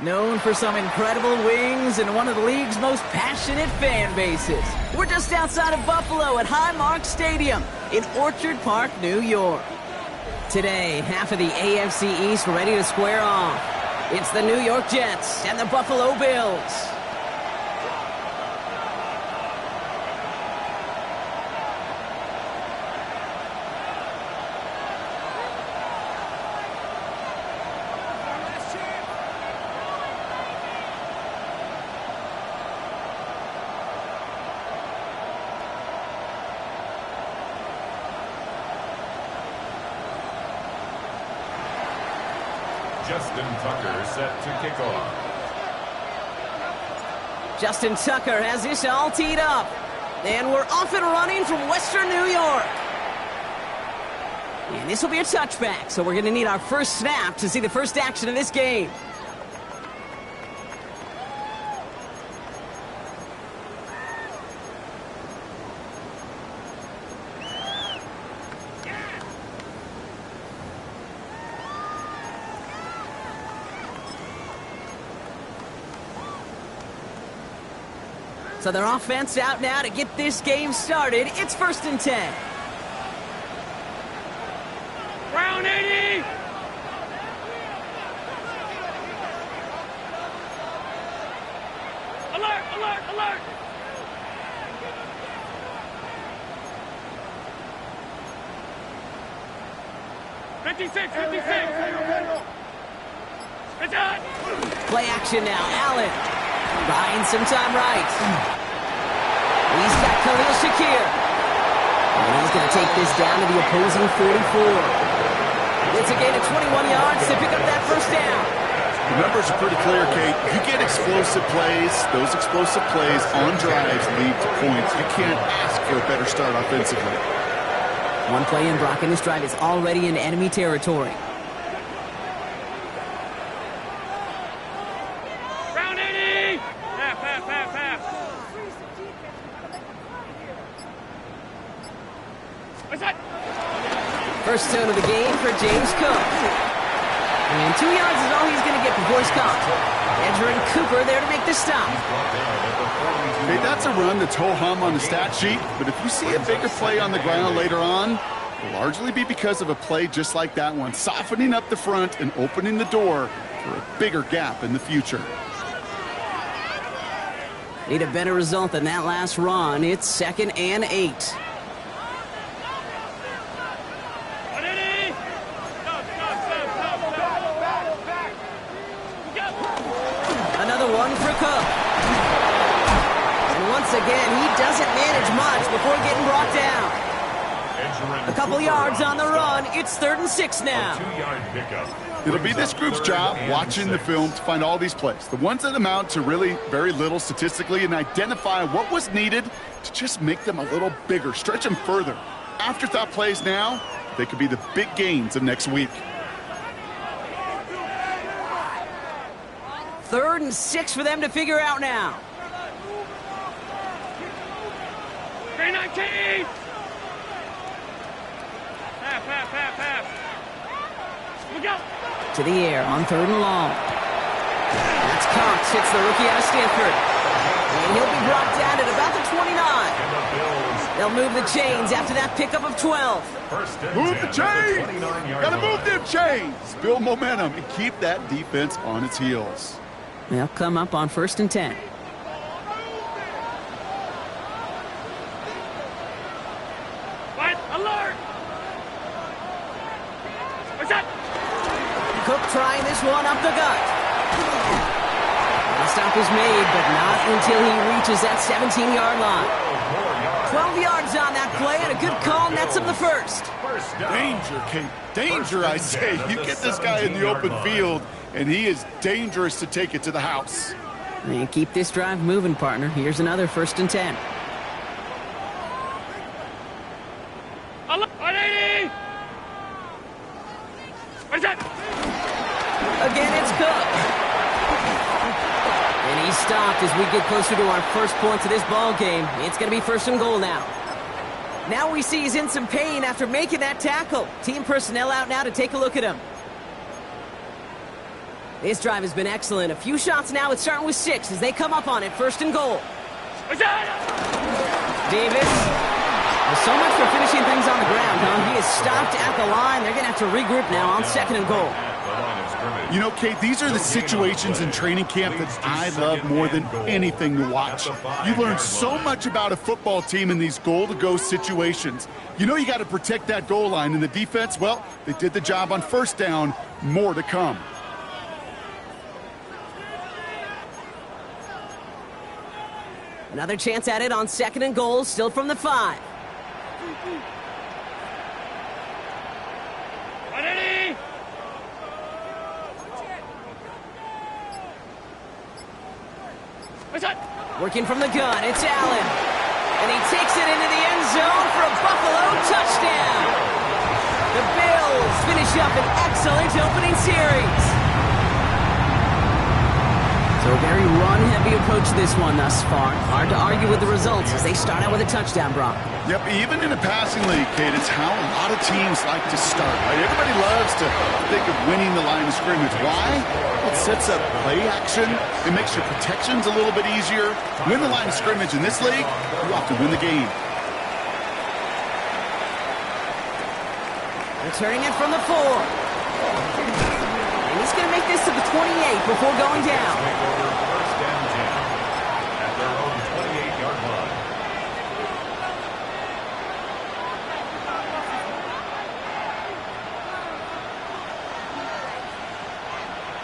Known for some incredible wings and one of the league's most passionate fan bases. We're just outside of Buffalo at Highmark Stadium in Orchard Park, New York. Today, half of the AFC East ready to square off. It's the New York Jets and the Buffalo Bills. Justin Tucker set to kick off. Justin Tucker has this all teed up. And we're off and running from Western New York. And this will be a touchback, so we're going to need our first snap to see the first action of this game. So their offense out now to get this game started. It's 1st and 10. Round 80! Alert, alert, alert! '56. It's on! Play action now. Allen buying some time right. He's got Khalil Shakir. And he's going to take this down to the opposing 44. It's a gain of 21 yards to pick up that first down. The numbers are pretty clear, Kate. You get explosive plays. Those explosive plays on drives lead to points. You can't ask for a better start offensively. One play in, Brock, and this drive is already in enemy territory. Round 80! Half. What's that? First down of the game for James Cook. And 2 yards is all he's going to get before he's caught. Edger and Cooper there to make the stop. Hey, that's a run that's ho-hum on the stat sheet, but if you see a bigger play on the ground later on, it'll largely be because of a play just like that one, softening up the front and opening the door for a bigger gap in the future. Need a better result than that last run. It's 2nd and 8. Another one for Cook. And once again, he doesn't manage much before getting brought down. A couple yards on the run. It's 3rd and 6 now. 2-yard pickup. It'll be this group's job watching the film to find all these plays, the ones that amount to really very little statistically, and identify what was needed to just make them a little bigger, stretch them further. Afterthought plays now, they could be the big gains of next week. 3rd and 6 for them to figure out now. 319! Half. We go! To the air on 3rd and long. That's Cox, hits the rookie out of Stanford. And he'll be brought down at about the 29. They'll move the chains after that pickup of 12. Move the chains! Gotta move them chains! Build momentum and keep that defense on its heels. They'll come up on 1st and 10. What? Alert! What's that? Cook trying this one up the gut. The stop is made, but not until he reaches that 17-yard line. 12 yards on that play, and a good call nets him the first. Danger, Kate. Danger, I say. You get this guy in the open field, and he is dangerous to take it to the house. And keep this drive moving, partner. Here's another 1st and 10. Alert! 180! What's that? Again, it's Cook. And he's stopped as we get closer to our first points of this ball game. It's going to be 1st and goal now. Now we see he's in some pain after making that tackle. Team personnel out now to take a look at him. This drive has been excellent. A few shots now. It's starting with 6 as they come up on it. 1st and goal. Davis. Well, so much for finishing things on the ground, huh? He is stopped at the line. They're going to have to regroup now on 2nd and goal. You know, Kate, these are the situations in training camp that I love more than anything to watch. You learn so much about a football team in these goal-to-go situations. You know you got to protect that goal line, and the defense, well, they did the job on 1st down. More to come. Another chance at it on 2nd and goal, still from the 5. Working from the gun, it's Allen. And he takes it into the end zone for a Buffalo touchdown. The Bills finish up an excellent opening series. So a very run-heavy approach to this one thus far. Hard to argue with the results as they start out with a touchdown, Brock. Yep, even in a passing league, Kate, it's how a lot of teams like to start, right? Everybody loves to think of winning the line of scrimmage. Why? It sets up play action. It makes your protections a little bit easier. Win the line of scrimmage in this league, you have to win the game. Returning it from the 4. And he's going to make this to the 28 before going down. First and 10 at their own 28-yard line.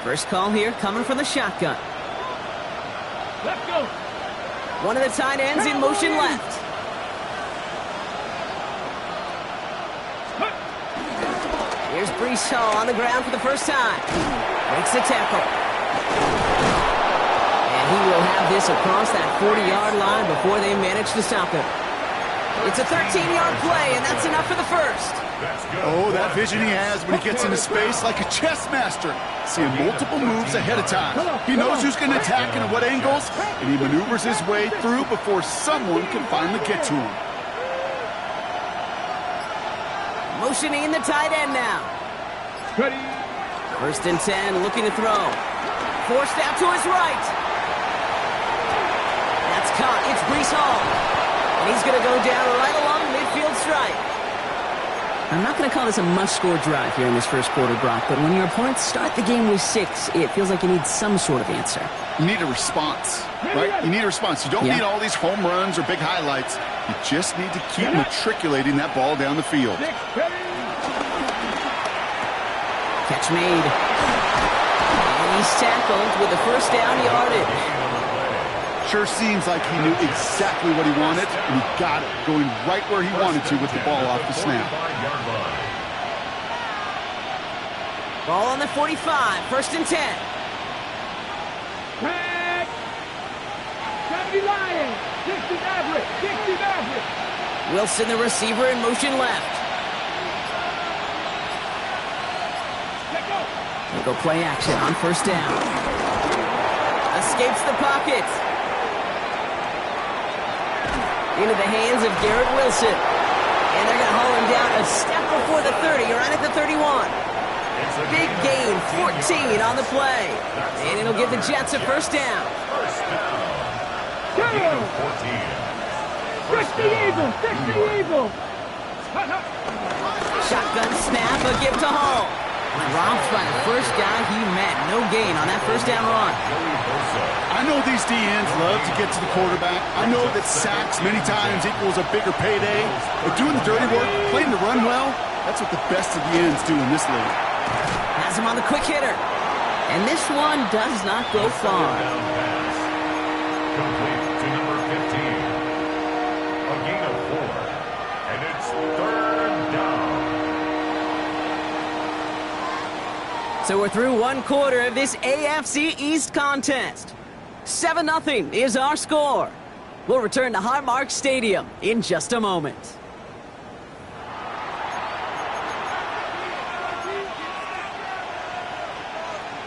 First call here coming from the shotgun. Let's go. One of the tight ends in motion left. Here's Breece Hall on the ground for the first time. Breaks the tackle. And he will have this across that 40-yard line before they manage to stop him. It's a 13-yard play, and that's enough for the first. Oh, that vision he has when he gets into space like a chess master. Seeing multiple moves ahead of time. He knows who's going to attack and at what angles, and he maneuvers his way through before someone can finally get to him. Motioning the tight end now. Ready. 1st and 10, looking to throw. Forced out to his right. That's caught. It's Breece Hall. And he's going to go down right along midfield stripe. I'm not going to call this a must-score drive here in this first quarter, Brock, but when your opponents start the game with 6, it feels like you need some sort of answer. You need a response, right? You need a response. You don't need all these home runs or big highlights. You just need to keep matriculating that ball down the field. Catch made. And he's tackled with the first down yardage. Sure seems like he knew exactly what he wanted, and he got it, going right where he wanted to with the ball off the snap. Ball on the 45, 1st and 10. Back. 70 Lions. 60 Maverick. 60 Maverick. Wilson, the receiver, in motion left. Let go. They go play action on 1st down. Escapes the pocket. Into the hands of Garrett Wilson. And they're going to haul him down a step before the 30, right at the 31. Big gain, 14 on the play. And it'll give the Jets a 1st down. Fix the evil. Fix the evil. Shotgun snap, a give to Hall. Dropped by the first guy he met. No gain on that 1st down run. I know these DNs love to get to the quarterback. I know that sacks many times equals a bigger payday. But doing the dirty work, playing to run well, that's what the best of the ends do in this league. Has him on the quick hitter. And this one does not go far. Complete to number 15. A gain of 4. And it's 3rd down. So we're through one quarter of this AFC East contest. 7-0 is our score. We'll return to Highmark Stadium in just a moment.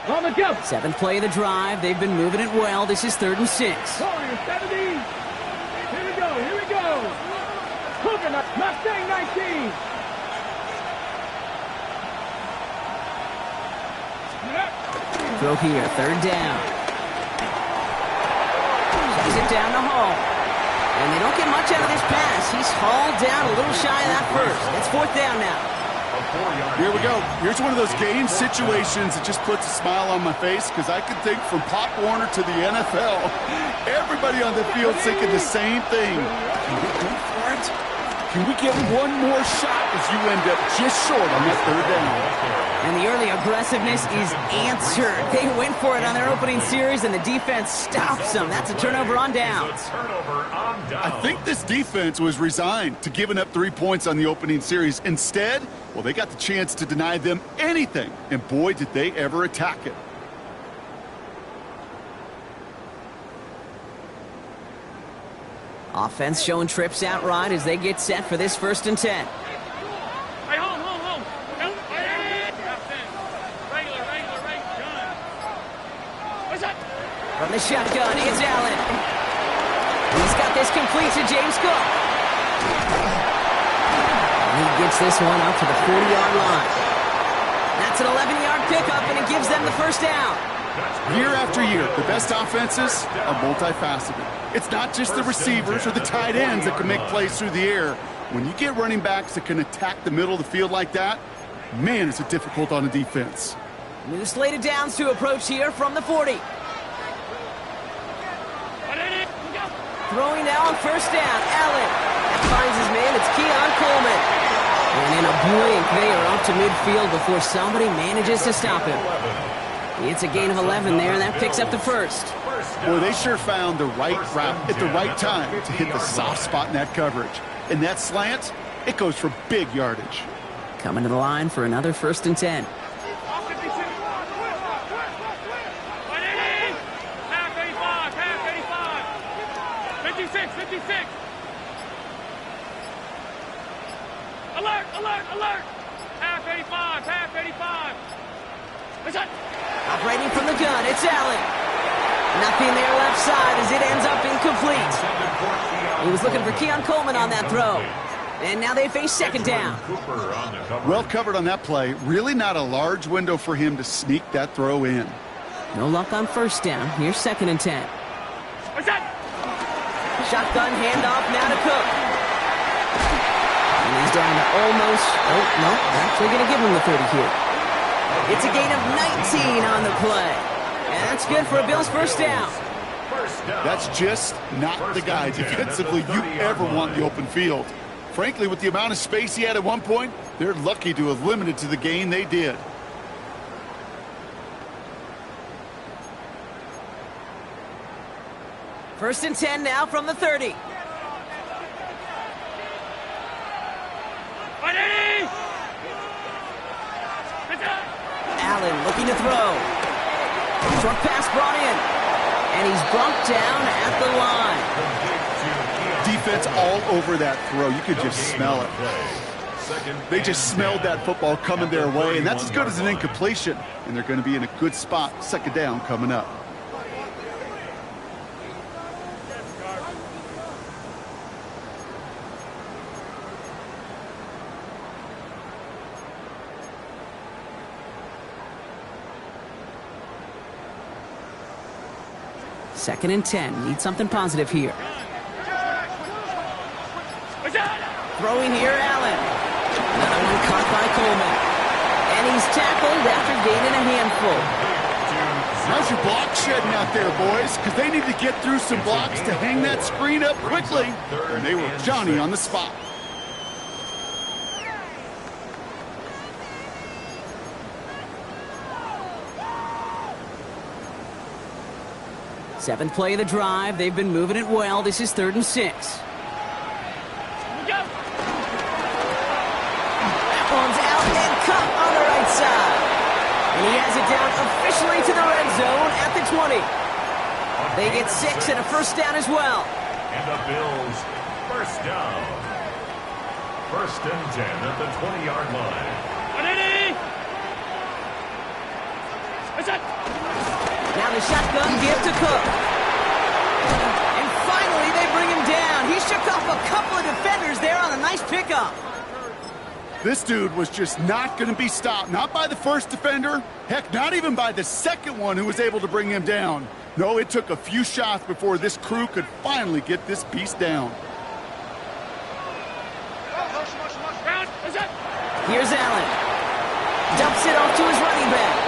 On the go. 7th play of the drive. They've been moving it well. This is 3rd and 6. Warriors 70. Here we go. Here we go. Coconut Mustang 19. Throw here, third down. Plays it down to Hall. And they don't get much out of this pass. He's hauled down a little shy of that first. It's fourth down now. Here we go. Here's one of those game situations that just puts a smile on my face because I can think from Pop Warner to the NFL. Everybody on the field thinking the same thing. Can we go for it? Can we get one more shot as you end up just short on that third down? And the early aggressiveness is answered. They went for it on their opening series, and the defense stops them. That's a turnover on downs. I think this defense was resigned to giving up 3 points on the opening series. Instead, well, they got the chance to deny them anything, and boy, did they ever attack it. Offense showing trips out right as they get set for this 1st and 10. Hey, home. Regular, gun. What's that? From the shotgun, it's Allen. He's got this complete to James Cook. He gets this one up to the 40-yard line. That's an 11-yard pickup, and it gives them the first down. Year after year, the best offenses are multifaceted. It's not just the receivers or the tight ends that can make plays through the air. When you get running backs that can attack the middle of the field like that, man, is it difficult on a defense. New slate of downs to approach here from the 40. Throwing now on first down, Allen. That finds his man, it's Keon Coleman. And in a blink, they are up to midfield before somebody manages to stop him. It's a gain of 11 there, and that picks up the first. Boy, they sure found the right route at the right time to hit the soft spot in that coverage. And that slant, it goes for big yardage. Coming to the line for another 1st and 10. Half 85. 56. Alert. Half 85. What's that? Operating from the gun, it's Allen. Nothing there left side as it ends up incomplete. He was looking for Keon Coleman on that throw. And now they face 2nd down. Well covered on that play. Really not a large window for him to sneak that throw in. No luck on 1st down. Here's 2nd and 10. What's that? Shotgun handoff now to Cook. And he's down to almost... Oh, no, they're actually going to give him the 30 here. It's a gain of 19 on the play. And that's good for a Bills 1st down. That's just not the guy defensively you ever want in the open field. Frankly, with the amount of space he had at one point, they're lucky to have limited to the gain they did. First and 10 now from the 30. Allen looking to throw. Short pass brought in. And he's brought down at the line. Defense all over that throw. You could just smell it. They just smelled that football coming their way, and that's as good as an incompletion. And they're going to be in a good spot. 2nd down coming up. Second and 10. Need something positive here. Throwing here, Allen. Another one caught by Coleman. And he's tackled after gaining a handful. How's your block shedding out there, boys? Because they need to get through some blocks to hang that screen up quickly. And they were Johnny on the spot. Seventh play of the drive. They've been moving it well. This is 3rd and 6. That one's out and cut on the right side. And he has it down officially to the red zone at the 20. They get 6 and a 1st down as well. And the Bills, 1st down. 1st and 10 at the 20-yard line. Now the shotgun give to Cook. And finally they bring him down. He shook off a couple of defenders there on a nice pickup. This dude was just not going to be stopped. Not by the first defender. Heck, not even by the second one who was able to bring him down. No, it took a few shots before this crew could finally get this beast down. Here's Allen. Dumps it off to his running back.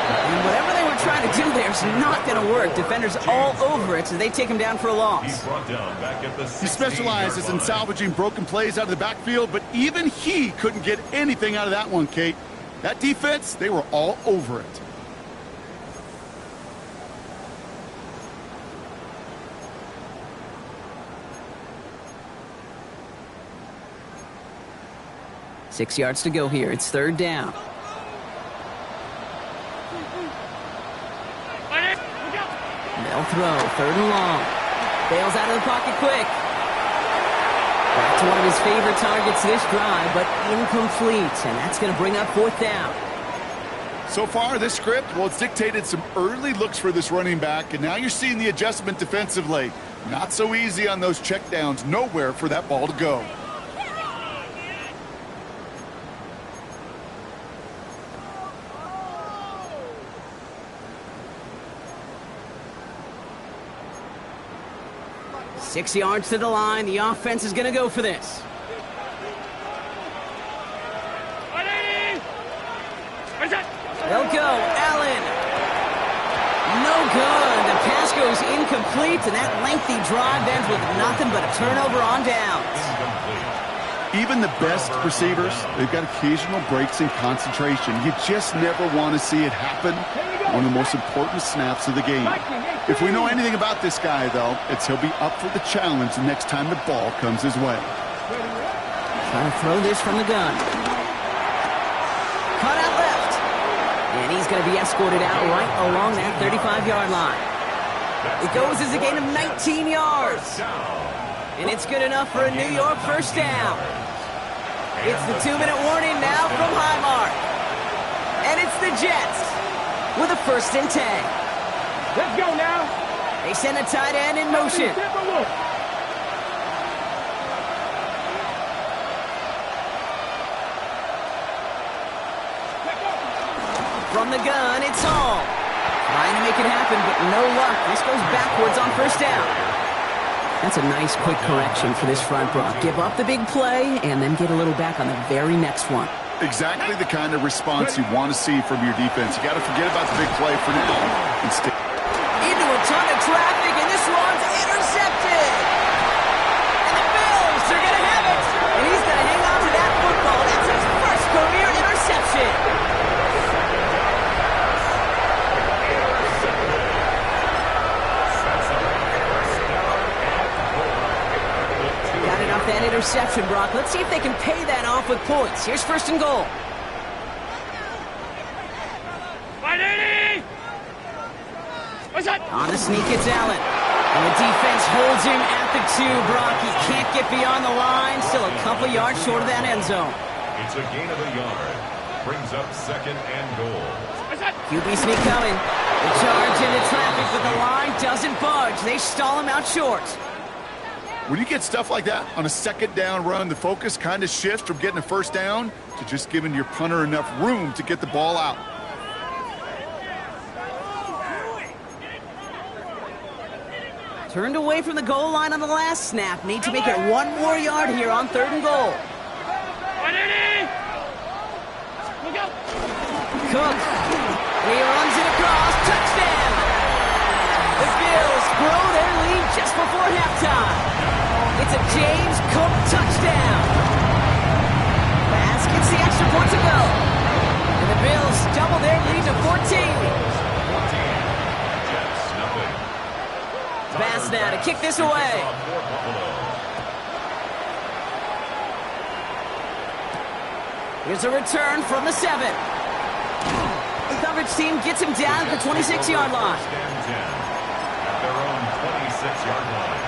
And whatever they were trying to do there is not going to work. Defenders all over it, so they take him down for a loss. He's brought down back at the 16-yard He specializes in salvaging broken plays out of the backfield, but even he couldn't get anything out of that one, Kate. That defense, they were all over it. Six yards to go here. It's third down. They'll throw. Third and long. Bails out of the pocket quick. Back to one of his favorite targets this drive, but incomplete. And that's going to bring up fourth down. So far, this script, well, it's dictated some early looks for this running back, and now you're seeing the adjustment defensively. Not so easy on those checkdowns. Nowhere for that ball to go. Six yards to the line. The offense is going to go for this. They'll go. Allen. No good. The pass goes incomplete, and that lengthy drive ends with nothing but a turnover on downs. Even the best receivers, they've got occasional breaks in concentration. You just never want to see it happen. One of the most important snaps of the game. If we know anything about this guy, though, it's he'll be up for the challenge the next time the ball comes his way. Trying to throw this from the gun. Cut out left. And he's going to be escorted out right along that 35-yard line. It goes as a gain of 19 yards. And it's good enough for a New York first down. It's the 2-minute warning now from Highmark. And it's the Jets with a 1st and 10. Let's go now. They send a tight end in motion. From the gun, it's Hall. Trying to make it happen, but no luck. This goes backwards on first down. That's a nice quick correction for this front, Brock. Give up the big play and then get a little back on the very next one. Exactly the kind of response you want to see from your defense. You got to forget about the big play for now. Instead, into a ton of traffic, and this one's intercepted. And the Bills are going to have it. And he's going to hang on to that football. That's his first career interception. Got it off that interception, Brock. Let's see if they can pay that off with points. Here's 1st and goal. On the sneak, it's Allen. And the defense holds him at the 2, Brock. He can't get beyond the line. Still a couple yards short of that end zone. It's a gain of a yard. Brings up 2nd and goal. QB sneak coming. The charge into traffic, but the line doesn't budge. They stall him out short. when you get stuff like that on a 2nd down run, the focus kind of shifts from getting a 1st down to just giving your punter enough room to get the ball out. Turned away from the goal line on the last snap. Need to make it 1 more yard here on 3rd and goal. Cook. He runs it across. Touchdown. The Bills grow their lead just before halftime. It's a James Cook touchdown. Pass gets the extra point to go. And the Bills double their lead to 14. Pass now to kick this away. Here's a return from the 7. The coverage team gets him down at the 26-yard line. At their own 26-yard line.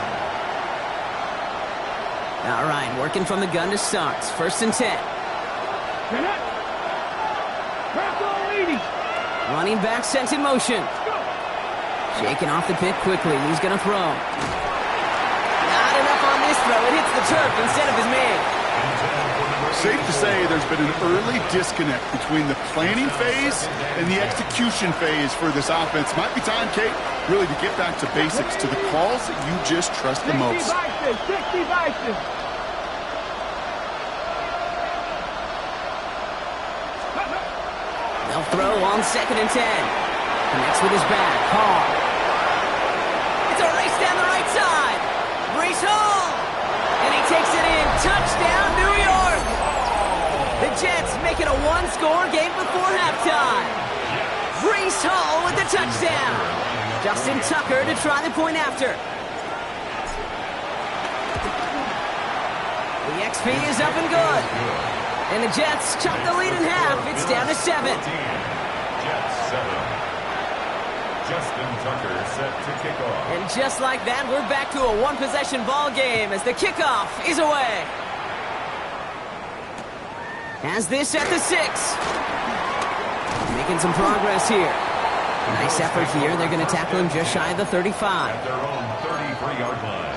All right, working from the gun to start. 1st and 10. Running back sent in motion. Shaking off the pick quickly. He's going to throw. Not enough on this throw. It hits the turf instead of his man. Safe to say there's been an early disconnect between the planning phase and the execution phase for this offense. Might be time, Kate, really to get back to basics, to the calls that you just trust the most. 60 vices. They'll throw on 2nd and 10. Connects with his back. Hall. It's a race down the right side. Brees Hall. And he takes it in. Touchdown, New York. The Jets make it a one-score game before halftime. Brees Hall with the touchdown. Justin Tucker to try the point after. The XP is up and good. And the Jets chop the lead in half. It's down to 7. Jets 7. Justin Tucker set to kick off. And just like that, we're back to a one-possession ball game as the kickoff is away. Has this at the 6. Making some progress here. Nice effort here. They're going to tackle him just shy of the 35. At their own 33-yard line.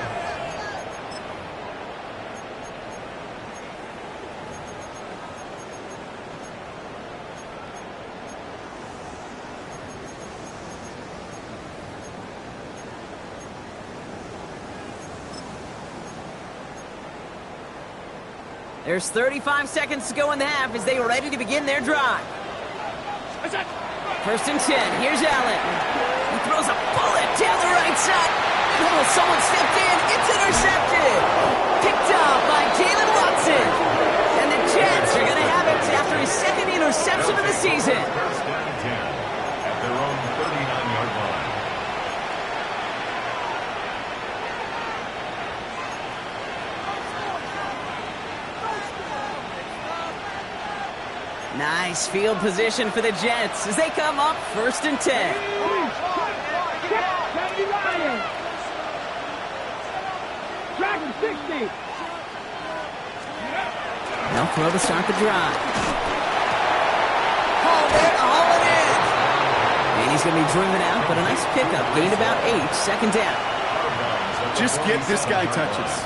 There's 35 seconds to go in the half as they are ready to begin their drive. 1st and 10. Here's Allen. He throws a bullet down the right side. Oh, someone stepped in. It's intercepted. Picked off by Jalen Watson. And the Jets are going to have it after his 2nd interception of the season. 1st and 10 at their own 39-yard line. Nice field position for the Jets as they come up 1st and 10. Dragon 60. They'll throw to start the drive. Haul it in. And he's going to be driven out, but a nice pickup. Gained about 8, 2nd down. Just get this guy touches.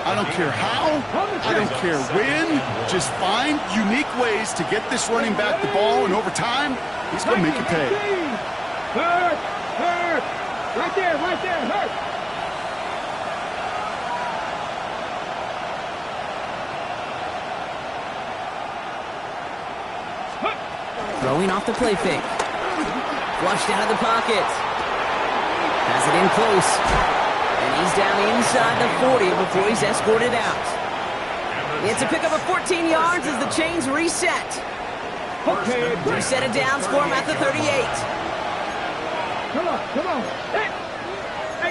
I don't care how, I don't care when, just find unique ways to get this running back the ball, and over time, he's going to make it pay. Hurt. Right there, hurt. Throwing off the play fake. Flushed out of the pocket. Has it in close. And he's down inside the 40 before he's escorted out. It's a pickup of 14 yards as the chains reset. Okay. Reset it down, score him at the 38. Come on.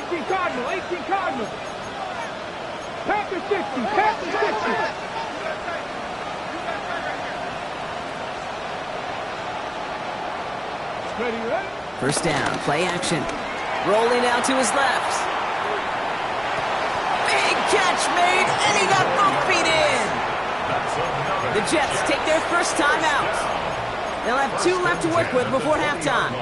18 Cardinal. Panther 60. Ready? 1st down, play action. Rolling out to his left. Big catch made, and he got both feet in. The Jets take their first time out. They'll have 2 left to work with before halftime.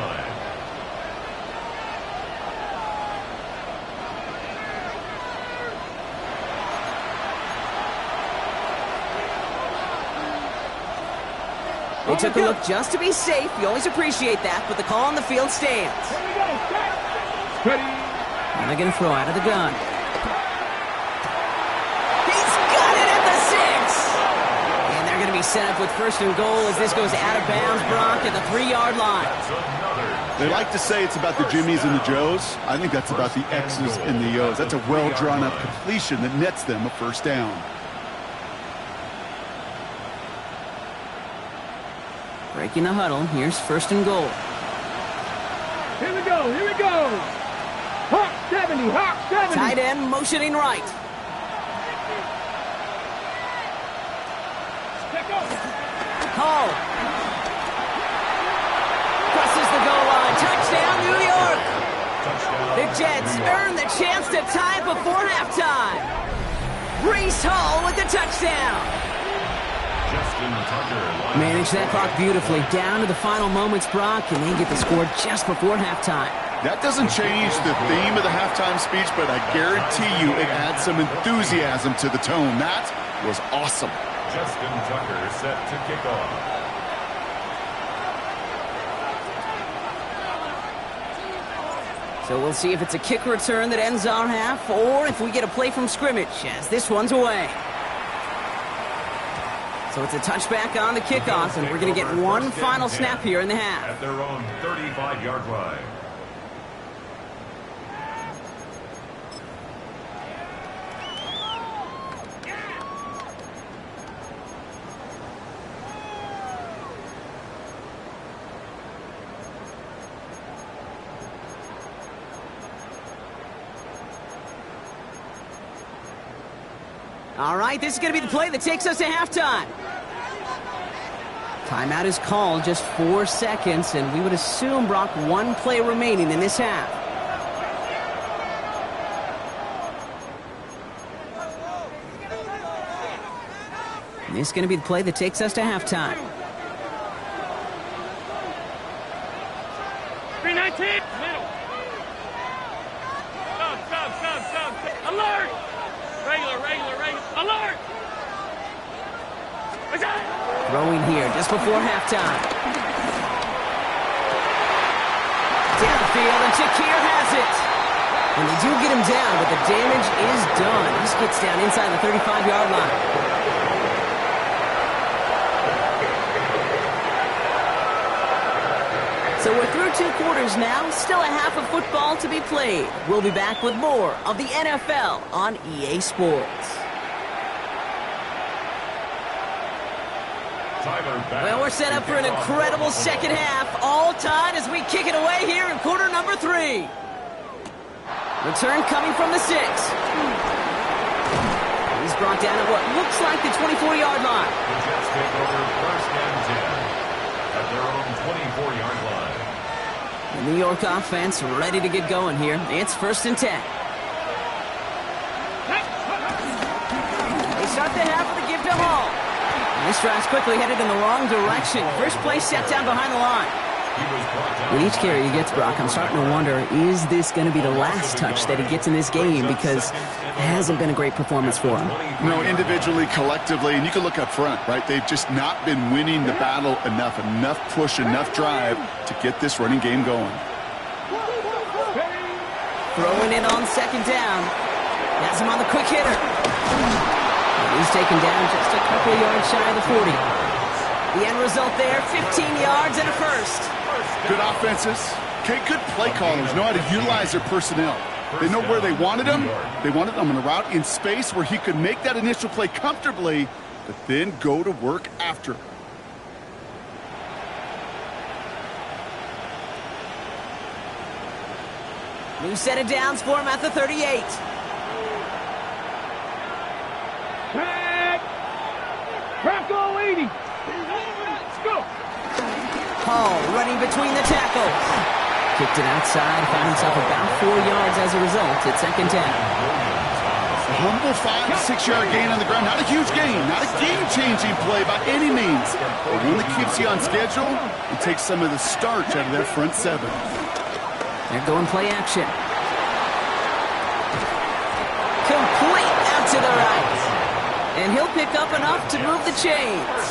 They took a look just to be safe. You always appreciate that, but the call on the field stands. Ready? And they're going to throw out of the gun. He's got it at the 6. And they're going to be set up with 1st and goal as this goes out of bounds, Brock, at the 3-yard line. They like to say it's about the Jimmies and the Joes. I think that's about the X's and the O's. That's a well-drawn-up completion that nets them a 1st down. Breaking the huddle. Here's 1st and goal. Here we go. Hawk 70. Tight end motioning right. Hall. Crosses the goal line. Touchdown, New York. The Jets earn the chance to tie before halftime. Brees Hall with the touchdown. Manage that clock beautifully. Down to the final moments, Brock, and they get the score just before halftime. That doesn't change the theme of the halftime speech, but I guarantee you it adds some enthusiasm to the tone. That was awesome. Justin Tucker set to kick off. So we'll see if it's a kick return that ends our half, or if we get a play from scrimmage, as this one's away. So it's a touchback on the kickoff, and we're going to get one final snap here in the half. At their own 35-yard line. All right, this is going to be the play that takes us to halftime. Timeout is called, just 4 seconds, and we would assume, Brock, one play remaining in this half. And this is going to be the play that takes us to halftime. 319. Middle. Sub. Alert. Regular. Alert. Throwing here just before halftime. Downfield, and Shakir has it. And they do get him down, but the damage is done. This gets down inside the 35-yard line. So we're through 2 quarters now. Still a half of football to be played. We'll be back with more of the NFL on EA Sports. Well, we're set up for an incredible second half. All tied as we kick it away here in quarter number 3. Return coming from the 6. He's brought down at what looks like the 24-yard line. The Jets take over first and 10 at their own 24-yard line. The New York offense ready to get going here. It's first and 10. They start the half with a give to Hall. And this drive's quickly headed in the wrong direction. First play set down behind the line. With each carry he gets, Brock, I'm starting to wonder, is this going to be the last touch that he gets in this game? Because it hasn't been a great performance for him. You know, individually, collectively, and you can look up front, right? They've just not been winning the battle enough push, enough drive to get this running game going. Throwing it on second down. Has him on the quick hitter. And he's taken down just a couple of yards shy of the 40. The end result there, 15 yards and a first. Good offenses. Okay, good play callers know how to utilize their personnel. They know where they wanted him. They wanted him on a route in space where he could make that initial play comfortably, but then go to work after. New set of downs for him at the 38. Back. Bronco 80. Let's go. Hall running between the tackles. Kicked it outside, found himself about 4 yards as a result. It's second down. A humble 5 to 6 yard gain on the ground. Not a huge gain, not a game-changing play by any means, but one that keeps you on schedule and takes some of the starch out of that front 7. They're going play action. Complete out to the right. And he'll pick up enough to move the chains.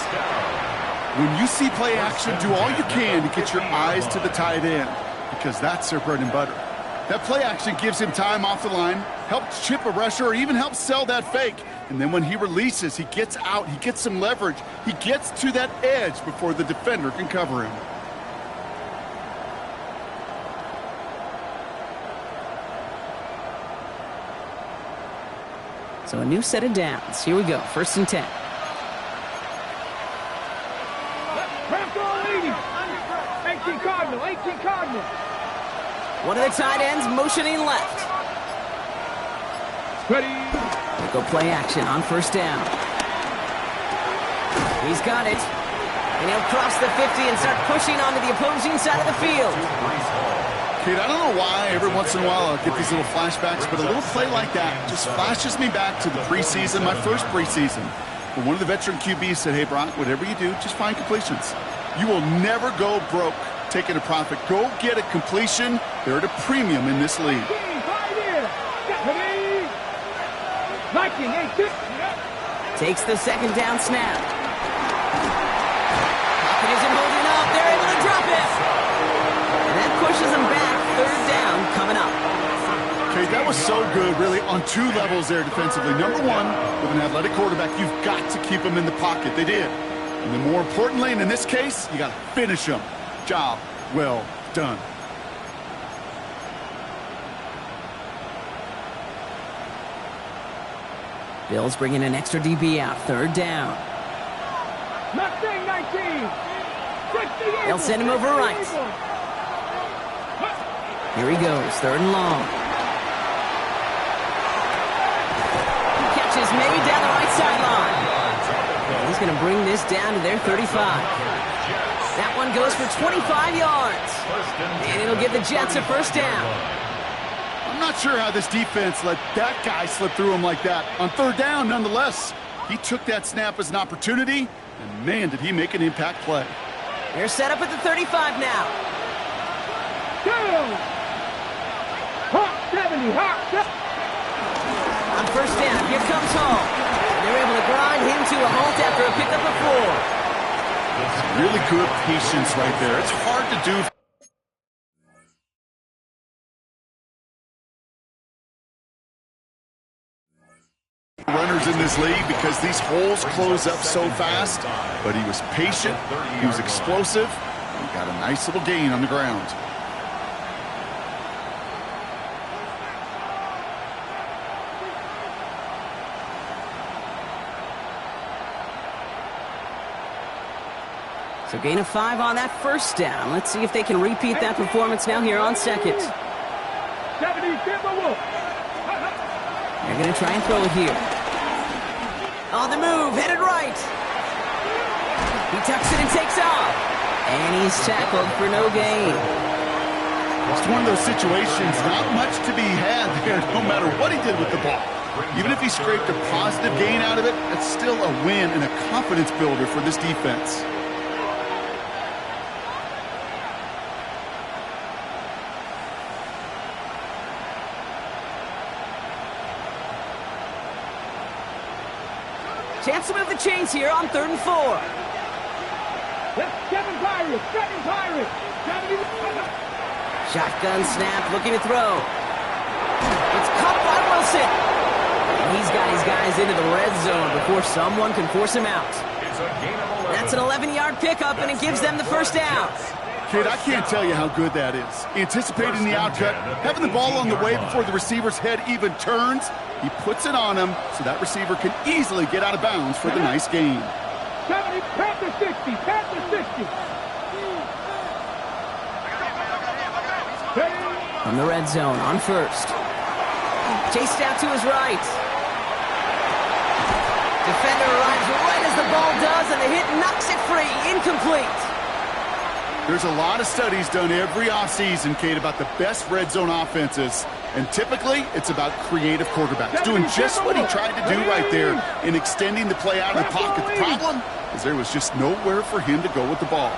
When you see play action, do all you can to get your eyes to the tight end, because that's their bread and butter. That play action gives him time off the line, helps chip a rusher, or even helps sell that fake. And then when he releases, he gets out, he gets some leverage, he gets to that edge before the defender can cover him. So a new set of downs. Here we go, first and 10. Bronco 80. 18 Cardinal. One of the tight ends motioning left. Ready. They go play action on first down. He's got it. And he'll cross the 50 and start pushing onto the opposing side of the field. Kate, I don't know why every once in a while I'll get these little flashbacks, but a little play like that just flashes me back to the preseason, my first preseason. When one of the veteran QBs said, hey, Brock, whatever you do, just find completions. You will never go broke taking a profit. Go get a completion. They're at a premium in this league. Viking 8. Takes the second down snap. Pocket isn't holding up. They're able to drop it. And that pushes them back. Third down coming up. Okay, that was so good, really, on two levels there defensively. Number one, with an athletic quarterback, you've got to keep him in the pocket. They did. And then more importantly, and in this case, you got to finish him. Job well done. Bills bringing an extra DB out. Third down. Mustang 19. They'll send him over right. Here he goes. Third and long. Catch is made down the right sideline. He's going to bring this down to their 35. That one goes for 25 yards. And it'll give the Jets a first down. I'm not sure how this defense let that guy slip through him like that. On third down, nonetheless, he took that snap as an opportunity, and man, did he make an impact play. They're set up at the 35 now. Down. Hot 70, hot 70. On first down, here comes Hall. They're able to grind him to a halt after a pickup of 4. Really good patience right there. It's hard to do. Runners in this league because these holes close up so fast, but he was patient, he was explosive, and got a nice little gain on the ground. So gain of 5 on that first down. Let's see if they can repeat that performance now here on second. 70, they're going to try and throw it here. On the move, headed right. He tucks it and takes off. And he's tackled for no gain. It's one of those situations, not much to be had there, no matter what he did with the ball. Even if he scraped a positive gain out of it, that's still a win and a confidence builder for this defense. Chance to move the chains here on 3rd and 4. That's Kevin Pirates, Kevin Pirates. Shotgun snap, looking to throw. It's caught by Wilson. And he's got his guys into the red zone before someone can force him out. That's an 11-yard pickup, and it gives them the first down. Kid, I can't tell you how good that is. Anticipating the outcut, having the ball on the way before the receiver's head even turns, he puts it on him so that receiver can easily get out of bounds for the nice gain. 70, Panther 60, Panther 60. From the red zone on first. Chased out to his right. Defender arrives right as the ball does, and the hit knocks it free. Incomplete. There's a lot of studies done every offseason, Kate, about the best red zone offenses. And typically, it's about creative quarterbacks, doing just what he tried to do right there in extending the play out of the pocket. The problem is there was just nowhere for him to go with the ball.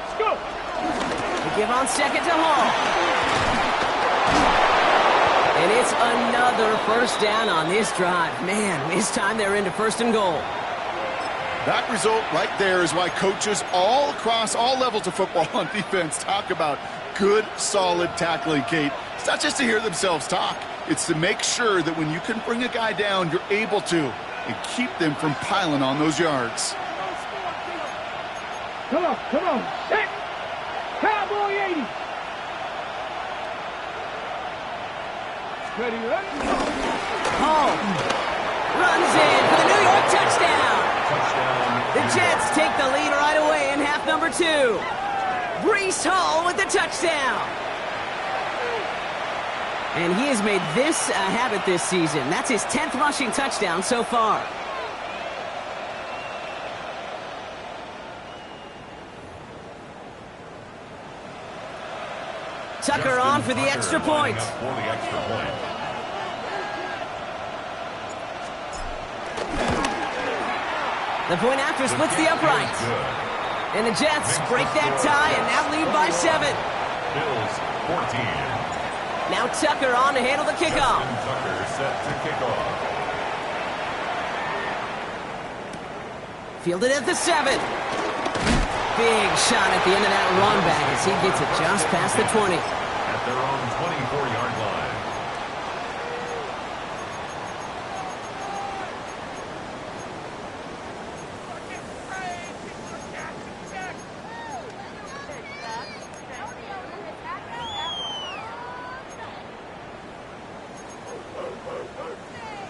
Let's go. They give on second to Hall. And it's another first down on this drive. Man, this time they're into 1st and goal. That result right there is why coaches all across all levels of football on defense talk about good, solid tackling, Kate. It's not just to hear themselves talk. It's to make sure that when you can bring a guy down, you're able to, and keep them from piling on those yards. Come on, come on. Set. Cowboy 80. Ready, ready. Hall runs in for the New York touchdown. The Jets take the lead right away in half number 2. Breece Hall with the touchdown. And he has made this a habit this season. That's his 10th rushing touchdown so far. Tucker on for the extra point. The point after splits the upright. And the Jets break that tie and now lead by 7. Bills 14. Now Tucker on to handle the kickoff. Tucker set to kick off. Fielded at the 7. Big shot at the end of that run back as he gets it just past the 20. At their own 24-yard line.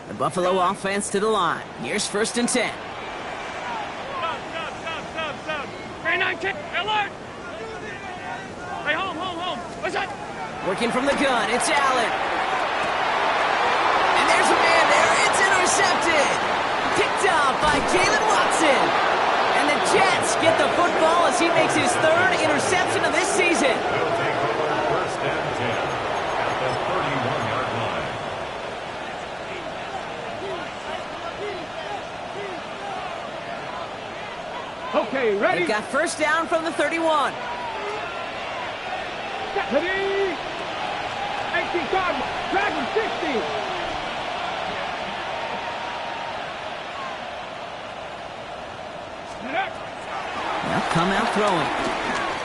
The Buffalo offense to the line. Here's 1st and 10. Hey, 19, alert! Hey, home. What's that? Working from the gun, it's Allen. And there's a man there. It's intercepted. Picked off by Jalen Watson. And the Jets get the football as he makes his 3rd interception of this season. They'll take over 1st and 10 at the 31-yard line. Okay, ready? They've got 1st down from the 31. Ready? 18 Cardinals. Dragon 60. Now come out throwing.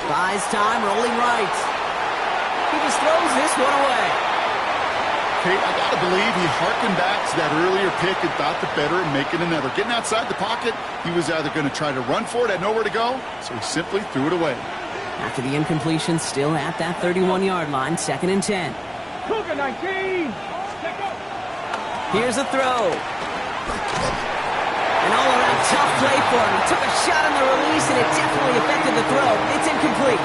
Buys time, rolling right. He just throws this one away. Kate, I got to believe he harkened back to that earlier pick and thought the better of making another. Getting outside the pocket, he was either going to try to run for it, had nowhere to go, so he simply threw it away. After the incompletion, still at that 31-yard line, 2nd and 10. Cougar 19. Here's a throw. An all-around tough play for him. He took a shot on the release, and it definitely affected the throw. It's incomplete.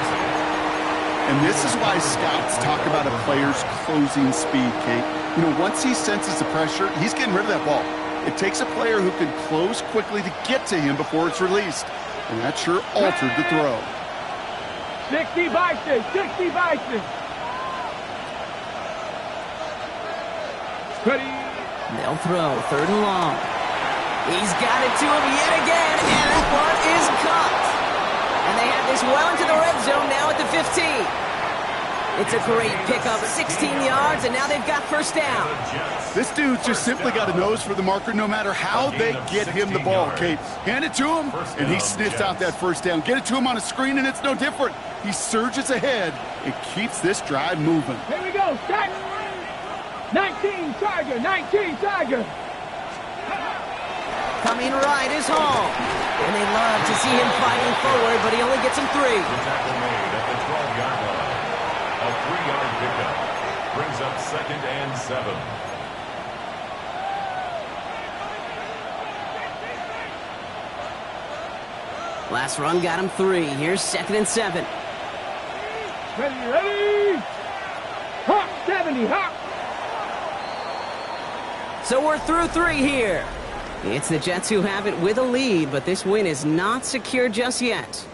And this is why scouts talk about a player's closing speed, Kate. You know, once he senses the pressure, he's getting rid of that ball. It takes a player who can close quickly to get to him before it's released. And that sure altered the throw. 60 Bison. 60 Bison. Ready? They'll throw 3rd and long. He's got it to him yet again, and that one is caught. And they have this well into the red zone now at the 15. It's a great pickup, 16 yards, and now they've got 1st down. This dude's just simply got a nose for the marker no matter how they get him the ball, Kate. Hand it to him, and he sniffs out that 1st down. Get it to him on a screen, and it's no different. He surges ahead and keeps this drive moving. Here we go. Start. 19 Tiger. 19 Tiger. Coming right is Hall. And they love to see him fighting forward, but he only gets him 3. The tackle made at the 12-yard line. A 3-yard pickup brings up 2nd and 7. Last run got him 3. Here's 2nd and 7. Ready? Hawk 70, Hawk. So we're through 3 here. It's the Jets who have it with a lead, but this win is not secure just yet.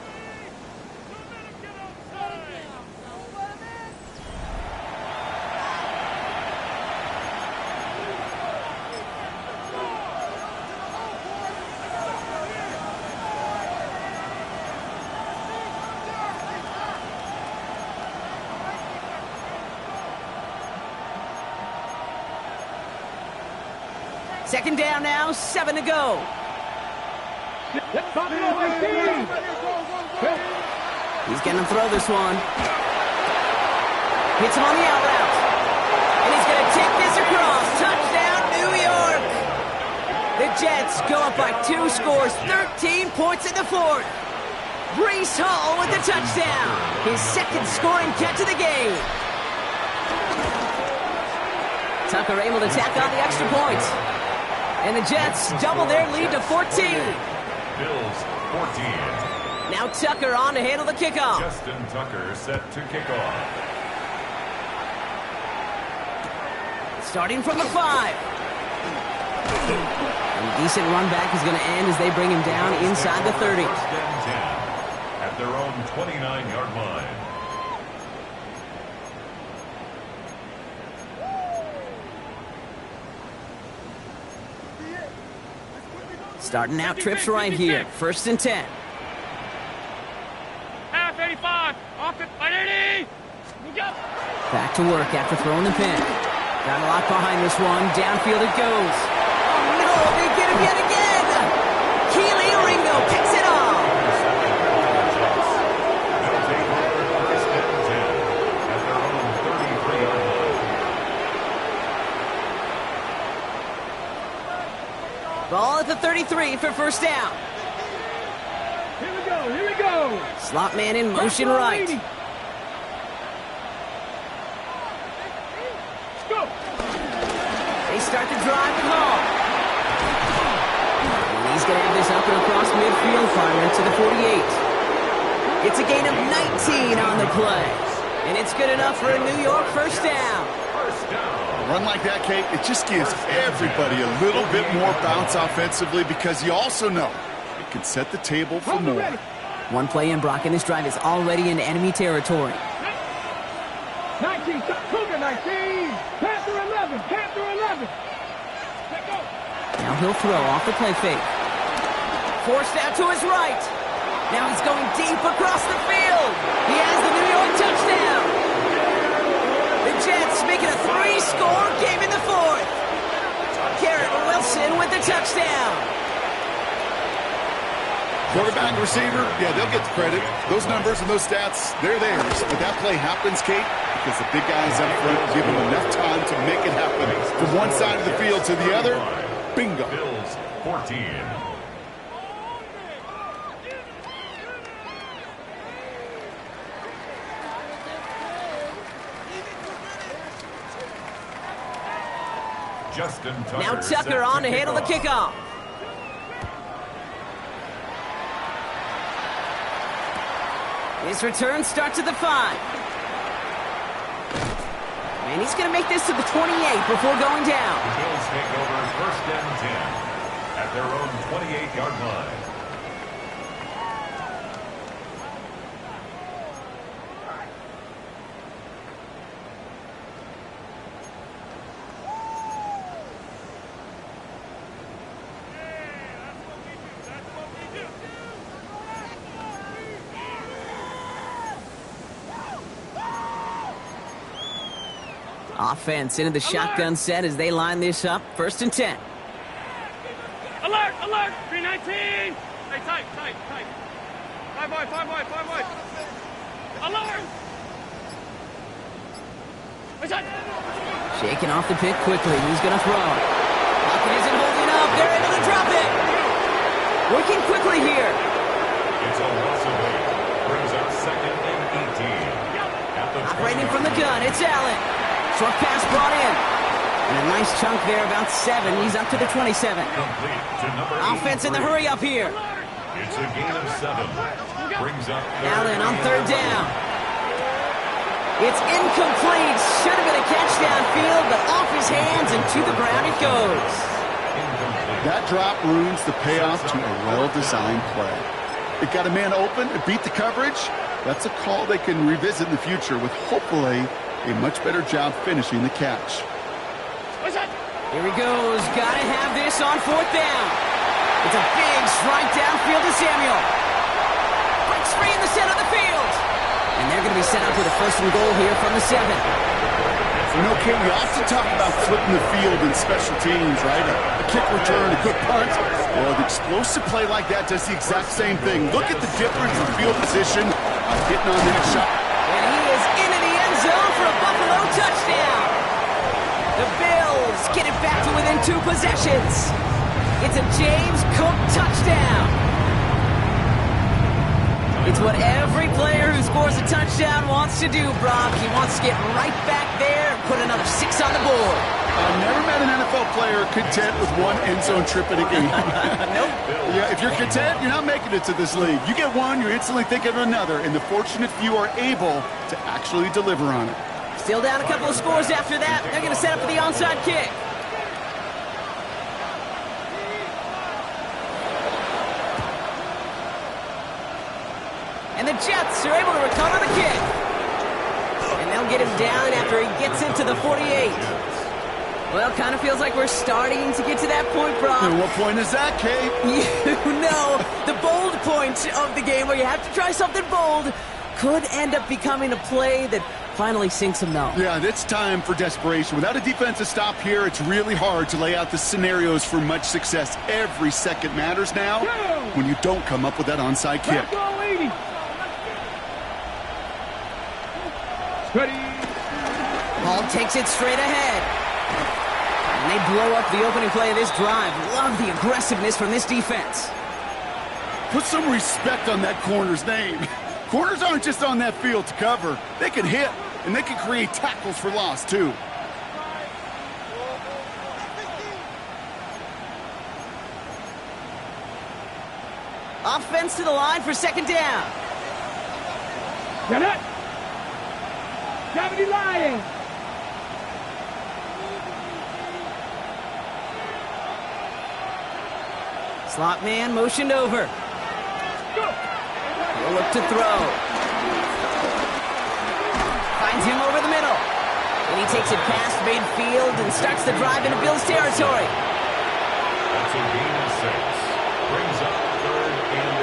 Second down now, 7 to go. He's going to throw this one. Hits him on the out route. And he's going to take this across. Touchdown, New York. The Jets go up by 2 scores, 13 points in the 4th. Breece Hall with the touchdown. His 2nd scoring catch of the game. Tucker able to tack on the extra points. And the Jets double their lead to 14. Bills 14. Now Tucker on to handle the kickoff. Justin Tucker set to kick off. Starting from the 5. And a decent run back is going to end as they bring him down inside the 30. 1st and 10 at their own 29-yard line. Starting out trips right here. 1st and 10. Half 85. Off it. 80. Back to work after throwing the pin. Got a lot behind this one. Downfield it goes. Oh, no, they get him yet again. Keely Ringo picks it off. Ball at the 33 for first down. Here we go, here we go. Slot man in motion right. Let's go. They start the drive at home. And he's going to have this up and across midfield, fire to the 48. It's a gain of 19 on the play. And it's good enough for a New York first down. A run like that, Kate, it just gives everybody a little bit more bounce offensively because you also know it can set the table for more. One play in, Brock, and this drive is already in enemy territory. 19, Cougar 19. Panther 11, Panther 11. Let go. Now he'll throw off the play fake. Forced out to his right. Now he's going deep across the field. He has the New York touchdown. The Jets making a 3-score game in the fourth. Garrett Wilson with the touchdown. Quarterback, receiver, yeah, they'll get the credit. Those numbers and those stats, they're theirs. But that play happens, Kate, because the big guys up front give them enough time to make it happen. From one side of the field to the other, bingo. Bills 14. Justin Tucker. Now Tucker on to handle the kickoff. His return starts at the 5. And he's going to make this to the 28 before going down. The Bills take over first and 10 at their own 28-yard line. Offense into the shotgun set as they line this up. First and 10. Alert, alert, 319. Hey, tight. 5 wide. Alert. Shaking off the pick quickly. He's going to throw. Pocket isn't holding up. They're able to drop it. Working quickly here. It's a loss of 8. Brings up second and 18. Operating from the gun, it's Allen. Short pass brought in. And a nice chunk there, about 7. He's up to the 27. Complete to number Offense in the hurry up here. It's a gain of 7. Brings up Allen on third down. It's incomplete. Should have been a catch downfield, but off his hands and to the ground it goes. That drop ruins the payoff to a well-designed play. It got a man open, it beat the coverage. That's a call they can revisit in the future with hopefully a much better job finishing the catch. Here he goes. Got to have this on fourth down. It's a big strike downfield to Samuel. Breaks free in the center of the field. And they're going to be set up with a first and goal here from the 7. You know, Kate, we often talk about flipping the field in special teams, right? A kick return, a good punt. Well, the explosive play like that does the exact same thing. Look at the difference in field position of getting on that shot. And he is into the end zone for a Buffalo touchdown. The Bills get it back to within 2 possessions. It's a James Cook touchdown. It's what every player who scores a touchdown wants to do, Brock. He wants to get right back there and put another 6 on the board. I've never met an NFL player content with one end zone trip in a game. Nope. Yeah, if you're content, you're not making it to this league. You get one, you're instantly thinking of another, and the fortunate few are able to actually deliver on it. Still down a couple of scores after that. They're going to set up for the onside kick. And the Jets are able to recover the kick. And they'll get him down after he gets into the 48. Well, kind of feels like we're starting to get to that point, Brock. And what point is that, Kate? You know, the bold point of the game where you have to try something bold could end up becoming a play that Finally sinks him, though. Yeah, it's time for desperation. Without a defensive stop here, it's really hard to lay out the scenarios for much success. Every second matters now when you don't come up with that onside kick. Ball takes it straight ahead. And they blow up the opening play of this drive. Love the aggressiveness from this defense. Put some respect on that corner's name. Corners aren't just on that field to cover. They can hit, and they can create tackles for loss, too. Offense to the line for second down. Get it! 70 Lions! Slot man motioned over. He'll look to throw. Finds him over the middle. And he takes it past midfield and starts the drive into Bills territory. That's a gain of 6. Brings up 3rd and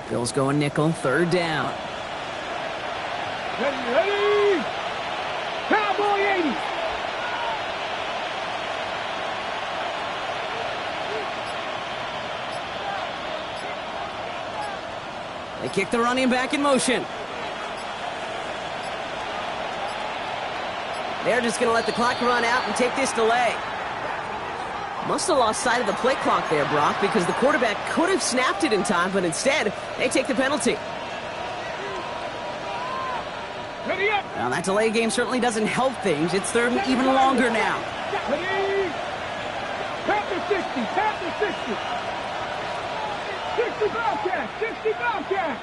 11. Bills going nickel, 3rd down. Ready! Cowboy 80! They kick the running back in motion. They're just going to let the clock run out and take this delay. Must have lost sight of the play clock there, Brock, because the quarterback could have snapped it in time, but instead, they take the penalty. Ready up! Now, that delay game certainly doesn't help things. It's 3rd and even longer now. Ready! Panther 60! Panther 60! 60 Bobcat! 60 Bobcat!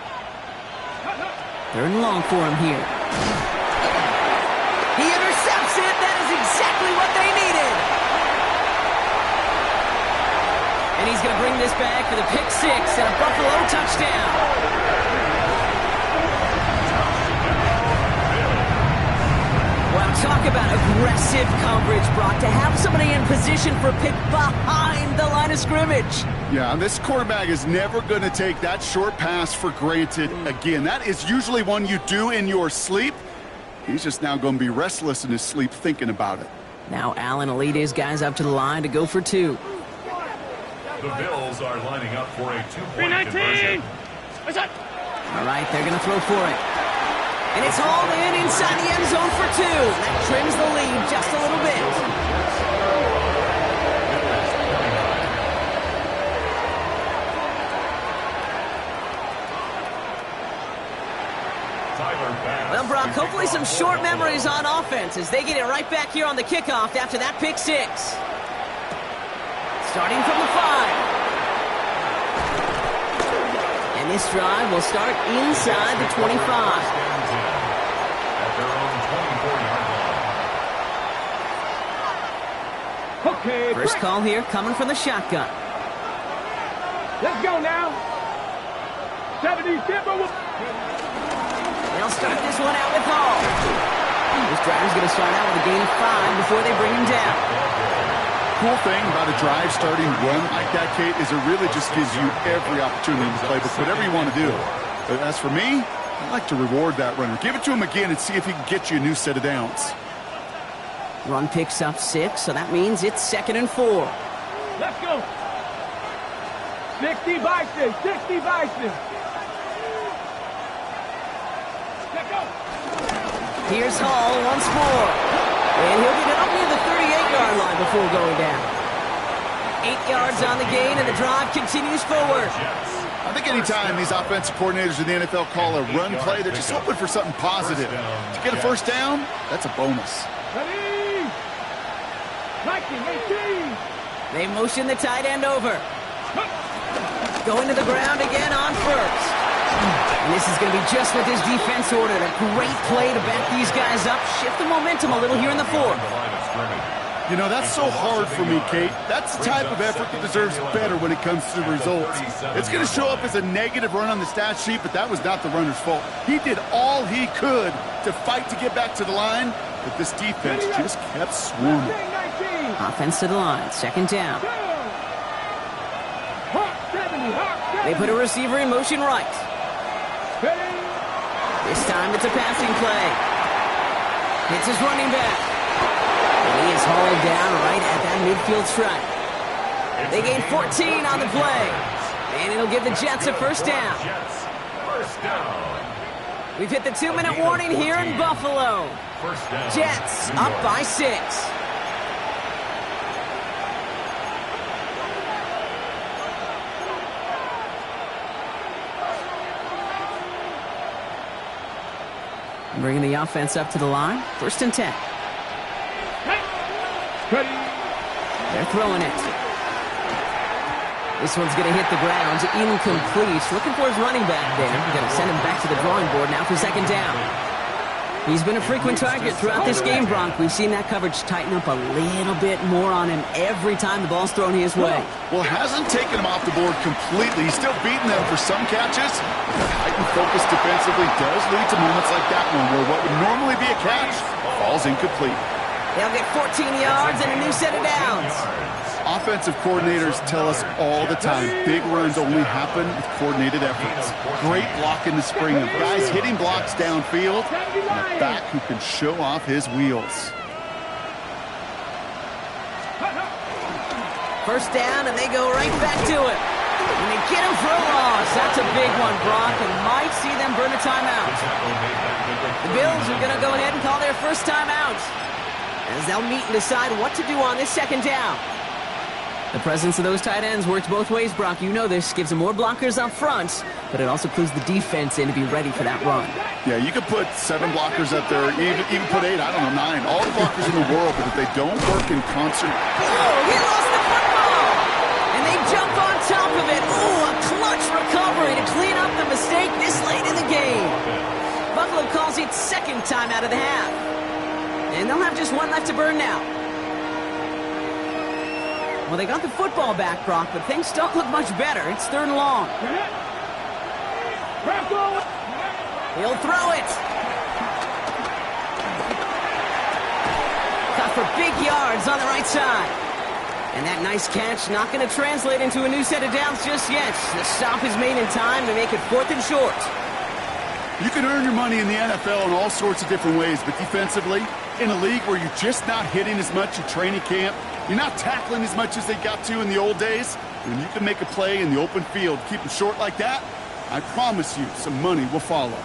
3rd and long for him here. He intercepts it. That is exactly what they needed. And he's going to bring this back for the pick 6 and a Buffalo touchdown. Well, talk about aggressive coverage, Brock. To have somebody in position for a pick behind the line of scrimmage. Yeah, this quarterback is never going to take that short pass for granted again. That is usually one you do in your sleep. He's just now going to be restless in his sleep thinking about it. Now Allen will lead his guys up to the line to go for 2. The Bills are lining up for a 2-point conversion. All right, they're going to throw for it. And it's hauled in inside the end zone for 2. That trims the lead just a little bit. Well, Brock, hopefully some short memories on offense as they get it right back here on the kickoff after that pick 6. Starting from the 5. And this drive will start inside the 25. At their own 24-yard line. Okay, First call here coming from the shotgun. let's go now. 70 Timberwolves. They'll start this one out with Hall. This drive's going to start out with a gain of 5 before they bring him down. Cool thing about a drive starting run like that, Kate, is it really just gives you every opportunity to play with whatever you want to do. But as for me, I like to reward that runner. Give it to him again and see if he can get you a new set of downs. Run picks up 6, so that means it's 2nd and 4. Let's go. 60 Bison. 60 Bison. Let's go. Here's Hall once more. And he'll get it up near the 38-yard line before going down. 8 yards on the gain, and the drive continues forward. I think anytime these offensive coordinators in the NFL call a run play, they're just hoping for something positive. To get a first down, that's a bonus. Ready. 19, 18. They motion the tight end over. Going to the ground again on first. And this is going to be just what this defense ordered. A great play to back these guys up, shift the momentum a little here in the 4th. You know, that's so hard for me, Kate. That's the type of effort that deserves better when it comes to the results. It's going to show up as a negative run on the stat sheet, but that was not the runner's fault. He did all he could to fight to get back to the line, but this defense just kept swarming. Offense to the line, 2nd down. Hawk 70, Hawk 70. They put a receiver in motion right. This time it's a passing play. Hits his running back. And he is hauled down right at that midfield stripe. They gain 14 on the play. And it'll give the Jets a first down. We've hit the 2-minute warning here in Buffalo. Jets up by 6. Bringing the offense up to the line. 1st and 10. They're throwing it. This one's going to hit the ground. Incomplete. Looking for his running back there. We're going to send him back to the drawing board now for 2nd down. He's been a frequent target throughout this game, Bronk. We've seen that coverage tighten up a little bit more on him every time the ball's thrown his way. Well, hasn't taken him off the board completely. He's still beating them for some catches. The heightened focus defensively does lead to moments like that one where what would normally be a catch falls incomplete. They'll get 14 yards and a new set of downs. Offensive coordinators tell us all the time, big runs only happen with coordinated efforts. Great block in the spring of guys hitting blocks downfield, and a back who can show off his wheels. 1st down, and they go right back to it. And they get him for a loss. That's a big one, Brock, and might see them burn a timeout. The Bills are going to go ahead and call their first timeout, as they'll meet and decide what to do on this 2nd down. The presence of those tight ends works both ways, Brock. You know this. Gives them more blockers up front, but it also clues the defense in to be ready for that run. Yeah, you could put 7 blockers up there, even put 8, I don't know, 9. All the blockers in the world, but if they don't work in concert... Oh, he lost the football! And they jump on top of it. Oh, a clutch recovery to clean up the mistake this late in the game. Buffalo calls it 2nd time out of the half. And they'll have just 1 left to burn now. Well, they got the football back, Brock, but things don't look much better. It's 3rd and long. He'll throw it. Got for big yards on the right side. And that nice catch not going to translate into a new set of downs just yet. The stop is made in time to make it 4th and short. You can earn your money in the NFL in all sorts of different ways, but defensively, in a league where you're just not hitting as much in training camp, you're not tackling as much as they got to in the old days, when you can make a play in the open field, keep it short like that, I promise you some money will follow.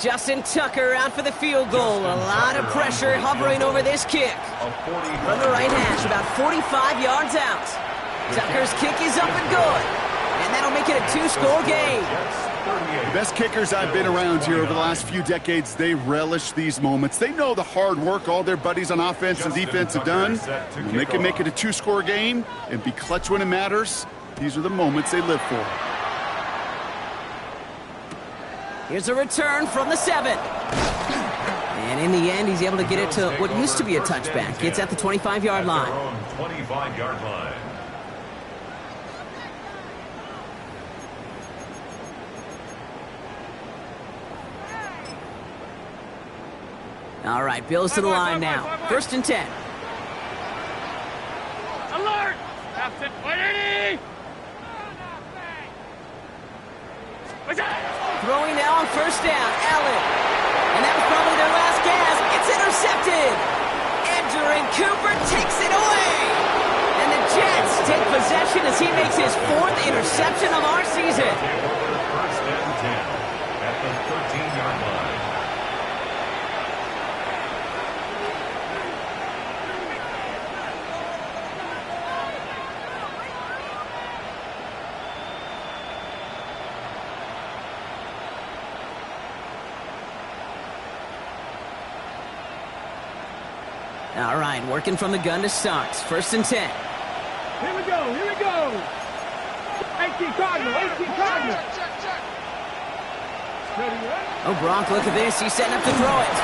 Justin Tucker out for the field goal. A lot of pressure hovering over this kick. From the right hash, about 45 yards out. Tucker's kick is up and good. And that'll make it a 2-score game. The best kickers I've been around here over the last few decades, they relish these moments. They know the hard work all their buddies on offense and defense have done. When they can make it a 2-score game and be clutch when it matters, these are the moments they live for. Here's a return from the 7. And in the end, he's able to get it to what used to be a touchback. It's at the 25-yard line. 25-yard line. All right, Bills to the line now. 1st and 10. Alert! Captain 180! Throwing now on 1st down, Allen. And that was probably their last gasp. It's intercepted. Edgerrin Cooper takes it away. And the Jets take possession as he makes his 4th interception of our season. 1st and 10 at the 13-yard line. All right, working from the gun to start. 1st and 10. Here we go, here we go. 18 Cardinal, 18 Cardinal. Oh, Gronk, look at this. He's setting up to throw it.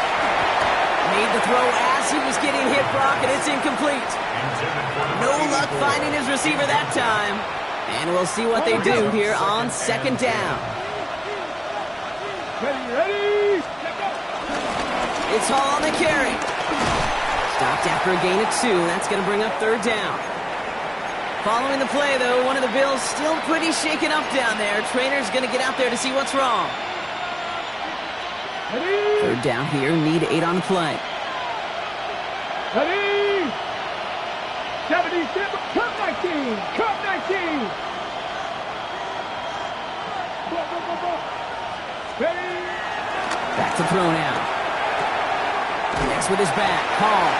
Made the throw as he was getting hit, Brock, and it's incomplete. No luck finding his receiver that time. And we'll see what they do here on second down. Ready? It's Hall on the carry. Stopped after a gain of 2. That's going to bring up third down. Following the play, though, one of the Bills still pretty shaken up down there. Trainer's going to get out there to see what's wrong. Ready? Third down here, need 8 on the play. Ready? 77, cut 19, cut 19. Ready? Back to throw now. Next with his back, Hall.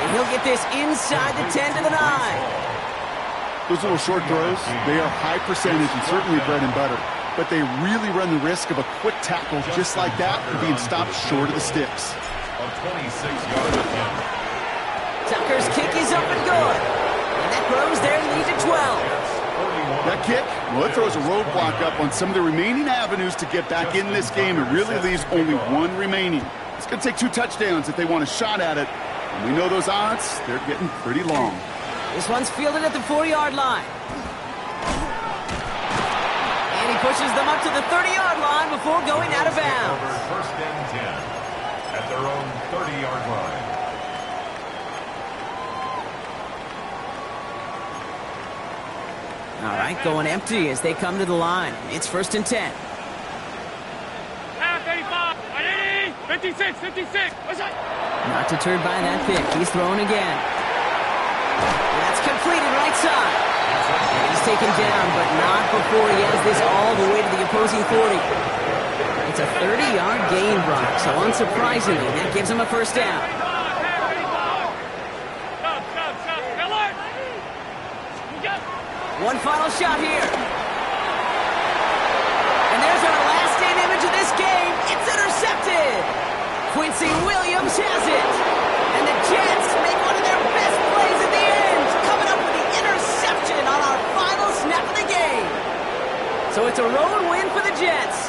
And he'll get this inside the 10 to the 9. Those little short throws, they are high percentage and certainly bread and butter. But they really run the risk of a quick tackle just like that and being stopped short of the sticks. A 26-yard attempt. Tucker's kick is up and good. And that grows their lead to 12. That kick, well, it throws a roadblock up on some of the remaining avenues to get back in this game and really leaves only one remaining. It's going to take 2 touchdowns if they want a shot at it. And we know those odds, they're getting pretty long. This one's fielded at the 4-yard line. And he pushes them up to the 30-yard line before going out of bounds. First and 10 at their own 30-yard line. All right, going empty as they come to the line. It's first and 10. 56, 56. Not deterred by that pick. He's throwing again. That's completed right side. And he's taken down, but not before he has this all the way to the opposing 40. It's a 30-yard gain, Brock, so unsurprisingly, that gives him a first down. One final shot here. And there's our last-in image of this game. It's intercepted. Quincy Williams has it. And the Jets make one of their best plays at the end, coming up with the interception on our final snap of the game. So it's a road win for the Jets.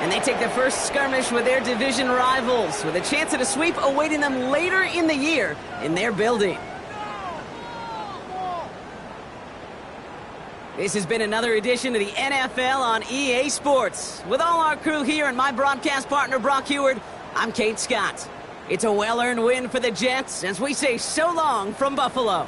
And they take their first skirmish with their division rivals, with a chance at a sweep awaiting them later in the year in their building. This has been another edition of the NFL on EA Sports. With all our crew here and my broadcast partner, Brock Heward, I'm Kate Scott. It's a well-earned win for the Jets as we say so long from Buffalo.